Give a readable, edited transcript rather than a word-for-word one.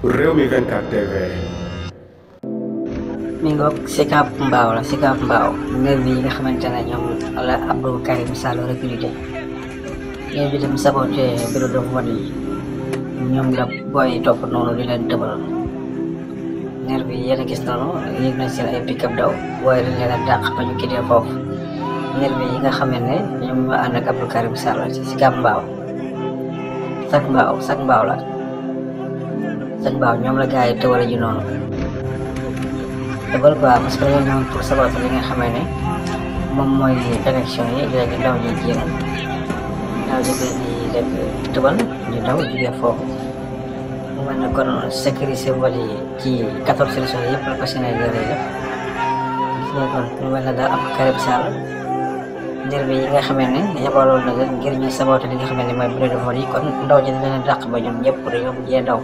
Rewmi 24 TV. mi ngoog Sicap Mbao la Sicap Mbao nervi yi nga xamante ne ñoom la Abdou Karim Sall recruté ñoom itam saboté bureau de vote yi ñoom la booy topp noonu di leen dëbal nervi yi yéen a gis noonu yéeg nañ seen ay pick-up daw booy dañ leen a dàq ba ñu quitté foofu nervi yi nga xam ne ñoom ñoo ànd ak Abdou Karim Sall ci Sicap Mbao Sac Mbao la Sac Mbao ñoom la gars yi tëwale ji noonu dëggal quoi parce que loolu ñoom pour saboter li nga xamee ne moom mooy élection yi léegi ndaw ñi jéem ndaw ñi leen di tëbal ñu daw jugee foofu mu mel ne kon sécuriser vote yi ci 14 régions yëpp la ko Sénégal yi def gis nga kon mu mel ne daal ab Karim Sall nervi yi nga xamee ne yabaloon na leen ngir ñu saboter li nga xamee ne mooy bureau de vote yi kon ndaw ñi dina leen dàq ba ñoom ñëpp dañoo mujjee daw.